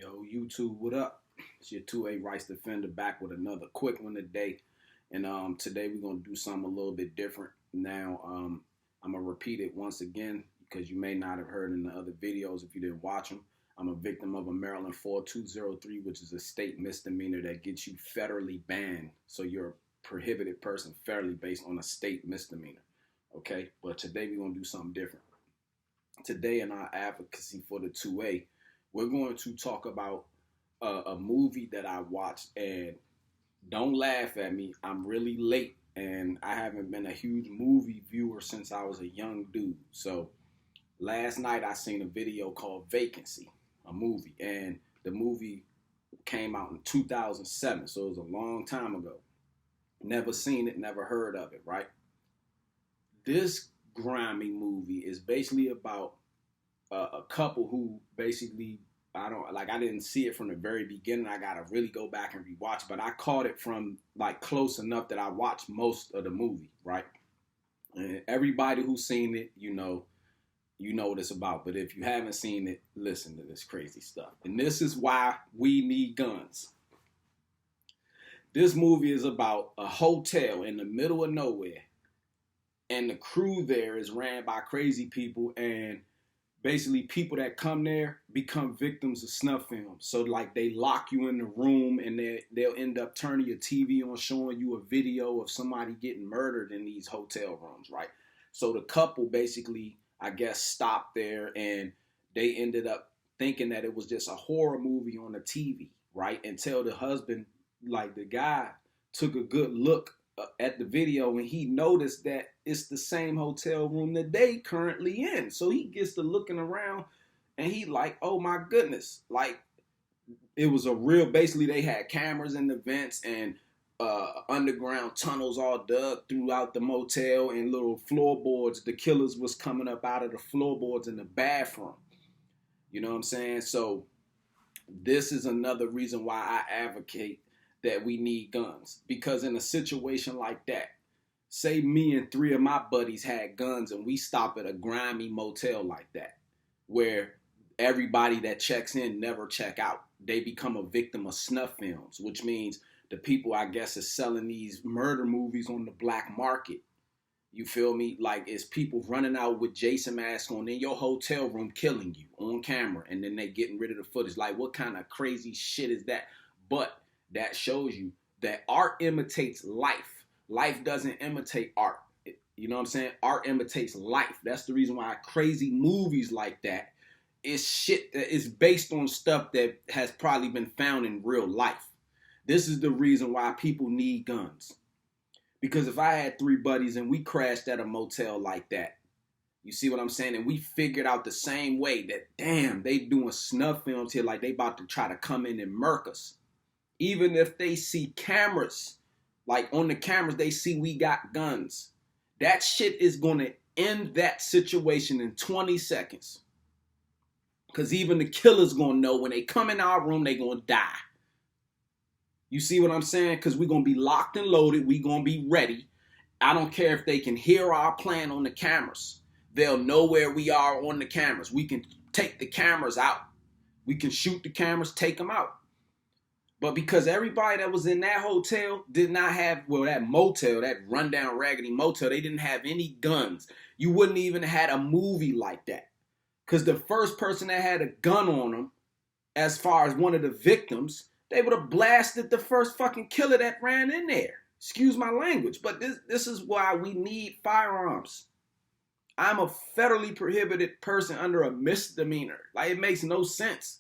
Yo, YouTube, what up? It's your 2A Rights Defender back with another quick one today. And today we're going to do something a little bit different. Now, I'm going to repeat it once again because you may not have heard in the other videos if you didn't watch them. I'm a victim of a Maryland 4203, which is a state misdemeanor that gets you federally banned. So you're a prohibited person federally based on a state misdemeanor. Okay, but today we're going to do something different. Today in our advocacy for the 2A, we're going to talk about a movie that I watched, and don't laugh at me. I'm really late, and I haven't been a huge movie viewer since I was a young dude. So last night I seen a video called Vacancy, a movie, and the movie came out in 2007, so it was a long time ago. Never seen it, never heard of it, right? This grimy movie is basically about a couple who basically, I didn't see it from the very beginning. I gotta really go back and rewatch, but I caught it from like close enough that I watched most of the movie, right? And everybody who's seen it, you know what it's about. But if you haven't seen it, listen to this crazy stuff. And this is why we need guns. This movie is about a hotel in the middle of nowhere, and the crew there is ran by crazy people, and basically people that come there become victims of snuff films. So like they lock you in the room, and they'll end up turning your TV on, showing you a video of somebody getting murdered in these hotel rooms, right? So the couple basically, I guess, stopped there, and they ended up thinking that it was just a horror movie on the TV, right? Until the husband, like the guy, took a good look at the video, and he noticed that it's the same hotel room that they currently in. So he gets to looking around, and he like, oh my goodness, like it was a real, basically they had cameras in the vents and underground tunnels all dug throughout the motel, and little floorboards. The killers was coming up out of the floorboards in the bathroom. You know what I'm saying? So this is another reason why I advocate that we need guns, because in a situation like that, say me and three of my buddies had guns and we stop at a grimy motel like that, where everybody that checks in never check out. They become a victim of snuff films, which means the people, I guess, is selling these murder movies on the black market. You feel me? Like it's people running out with Jason masks on in your hotel room, killing you on camera, and then they getting rid of the footage. Like, what kind of crazy shit is that? But that shows you that art imitates life. Life doesn't imitate art. You know what I'm saying? Art imitates life. That's the reason why crazy movies like that is shit that is based on stuff that has probably been found in real life. This is the reason why people need guns. Because if I had three buddies and we crashed at a motel like that, you see what I'm saying? And we figured out the same way that, damn, they doing snuff films here, like they about to try to come in and murk us. Even if they see cameras, like on the cameras, they see we got guns. That shit is going to end that situation in 20 seconds. Because even the killer's going to know when they come in our room, they going to die. You see what I'm saying? Because we're going to be locked and loaded. We're going to be ready. I don't care if they can hear our plan on the cameras. They'll know where we are on the cameras. We can take the cameras out. We can shoot the cameras, take them out. But because everybody that was in that hotel did not have, well, that motel, that rundown raggedy motel, they didn't have any guns. You wouldn't even have had a movie like that. Because the first person that had a gun on them, as far as one of the victims, they would have blasted the first fucking killer that ran in there. Excuse my language, but this is why we need firearms. I'm a federally prohibited person under a misdemeanor. Like, it makes no sense.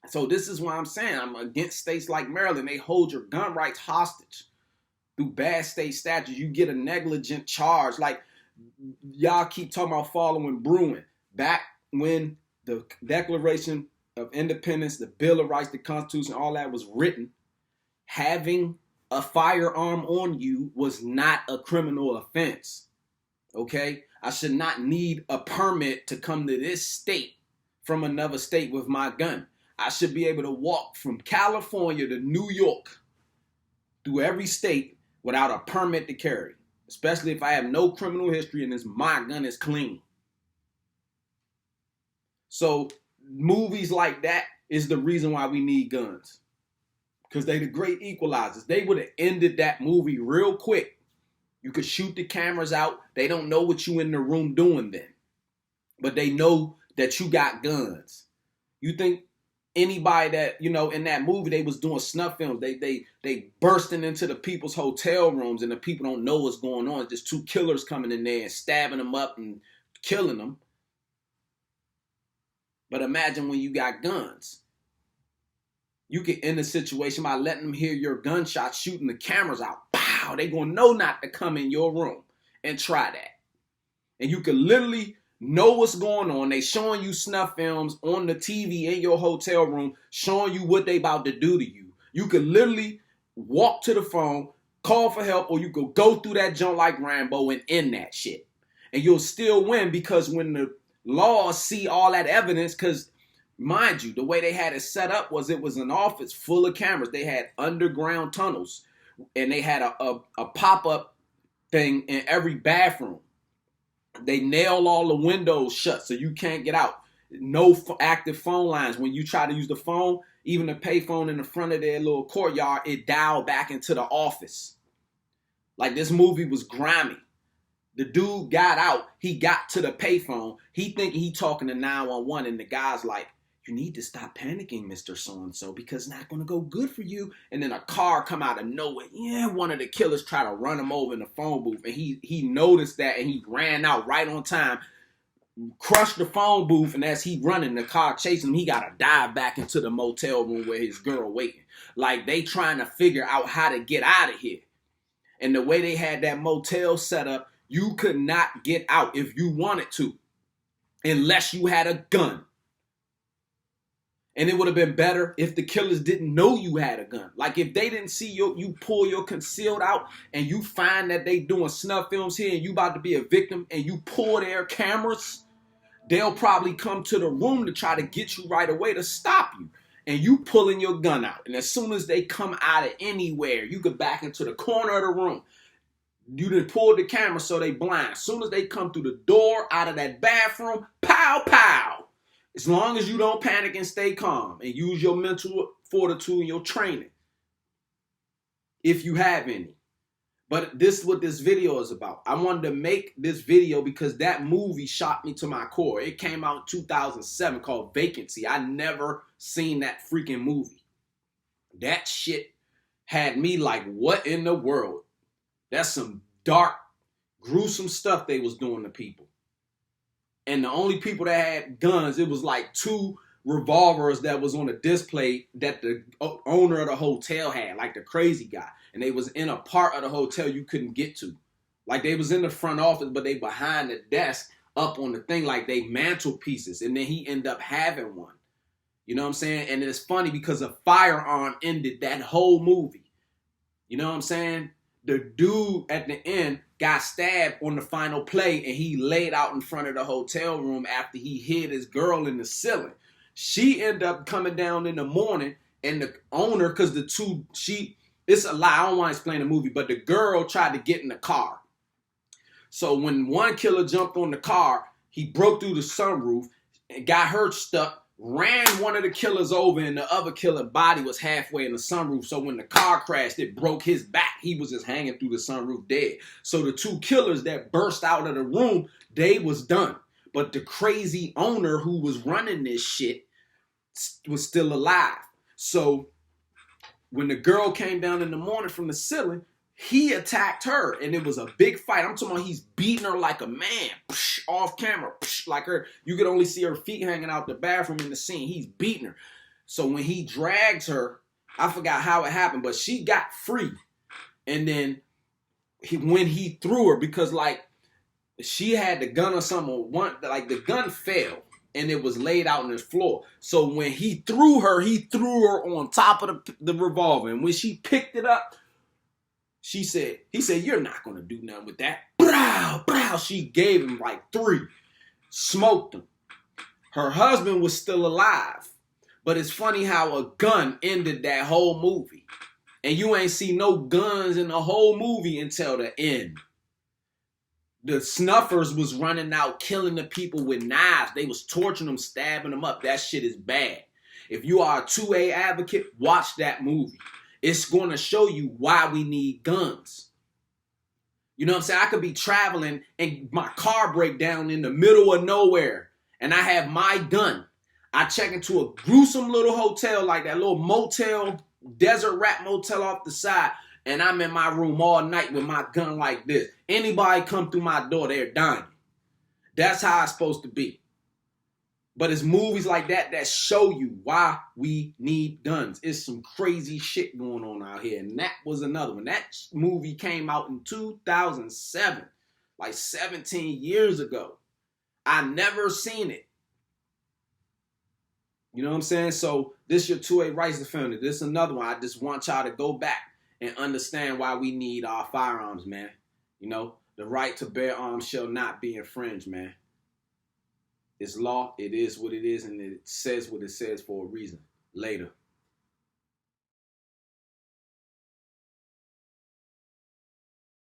So this is why I'm saying I'm against states like Maryland. They hold your gun rights hostage through bad state statutes. You get a negligent charge. Like, y'all keep talking about following Bruin. Back when the Declaration of Independence, the Bill of Rights, the Constitution, all that was written, having a firearm on you was not a criminal offense. Okay? I should not need a permit to come to this state from another state with my gun. I should be able to walk from California to New York through every state without a permit to carry, especially if I have no criminal history and my gun is clean. So movies like that is the reason why we need guns. Because they the great equalizers. They would have ended that movie real quick. You could shoot the cameras out. They don't know what you in the room doing then. But they know that you got guns. You think anybody that, in that movie, they was doing snuff films. They bursting into the people's hotel rooms and the people don't know what's going on. It's just two killers coming in there and stabbing them up and killing them. But imagine when you got guns. You can end the situation by letting them hear your gunshots shooting the cameras out. Pow! They gonna know not to come in your room and try that. And you can literally know what's going on. They showing you snuff films on the TV in your hotel room, showing you what they about to do to you. You could literally walk to the phone, call for help, or you could go through that junk like Rambo and end that shit. And you'll still win because when the laws see all that evidence, because mind you, the way they had it set up was it was an office full of cameras. They had underground tunnels and they had a pop-up thing in every bathroom. They nail all the windows shut so you can't get out. No active phone lines. When you try to use the phone, even the pay phone in the front of their little courtyard, it dialed back into the office. Like this movie was grimy. The dude got out. He got to the payphone. He thinking he talking to 911 and the guy's like, you need to stop panicking, Mr. So-and-so, because it's not going to go good for you. And then a car come out of nowhere. Yeah, one of the killers try to run him over in the phone booth. And he noticed that and he ran out right on time, crushed the phone booth. And as he running, the car chasing him, he got to dive back into the motel room where his girl waiting. Like they trying to figure out how to get out of here. And the way they had that motel set up, you could not get out if you wanted to, unless you had a gun. And it would have been better if the killers didn't know you had a gun. Like if they didn't see you pull your concealed out and you find that they doing snuff films here and you about to be a victim and you pull their cameras, they'll probably come to the room to try to get you right away to stop you. And you pulling your gun out. And as soon as they come out of anywhere, you get back into the corner of the room. You done pulled the camera so they blind. As soon as they come through the door out of that bathroom, pow, pow. As long as you don't panic and stay calm and use your mental fortitude and your training, if you have any. But this is what this video is about. I wanted to make this video because that movie shocked me to my core. It came out in 2007 called Vacancy. I never seen that freaking movie. That shit had me like, what in the world? That's some dark, gruesome stuff they was doing to people. And the only people that had guns, it was like 2 revolvers that was on a display that the owner of the hotel had, like the crazy guy. And they was in a part of the hotel you couldn't get to. Like they was in the front office, but they behind the desk up on the thing like they mantelpieces. And then he ended up having one. You know what I'm saying? And it's funny because a firearm ended that whole movie. You know what I'm saying? The dude at the end got stabbed on the final play and he laid out in front of the hotel room after he hid his girl in the ceiling. She ended up coming down in the morning and the owner, because it's a lie, I don't want to explain the movie, but the girl tried to get in the car. So when one killer jumped on the car, he broke through the sunroof and got her stuck, ran one of the killers over, and the other killer body was halfway in the sunroof. So when the car crashed, it broke his back. He was just hanging through the sunroof dead. So the 2 killers that burst out of the room, they was done. But the crazy owner who was running this shit was still alive. So when the girl came down in the morning from the ceiling, he attacked her, and it was a big fight. I'm talking about he's beating her like a man, off camera, like her. You could only see her feet hanging out the bathroom in the scene. He's beating her. So when he drags her, I forgot how it happened, but she got free. And then when he threw her, because like she had the gun or something, like the gun fell and it was laid out on the floor. So when he threw her on top of the revolver. And when she picked it up, he said, you're not going to do nothing with that. Brow, brow. She gave him like 3. Smoked him. Her husband was still alive. But it's funny how a gun ended that whole movie. And you ain't see no guns in the whole movie until the end. The snuffers was running out, killing the people with knives. They was torturing them, stabbing them up. That shit is bad. If you are a 2A advocate, watch that movie. It's going to show you why we need guns. You know what I'm saying? I could be traveling and my car break down in the middle of nowhere and I have my gun. I check into a gruesome little hotel like that little motel, desert rat motel off the side, and I'm in my room all night with my gun like this. Anybody come through my door, they're dying. That's how it's supposed to be. But it's movies like that that show you why we need guns. It's some crazy shit going on out here. And that was another one. That movie came out in 2007, like 17 years ago. I never seen it. You know what I'm saying? So this your 2A rights defender. This is another one. I just want y'all to go back and understand why we need our firearms, man. You know, the right to bear arms shall not be infringed, man. It's law. It is what it is, and it says what it says for a reason. Later.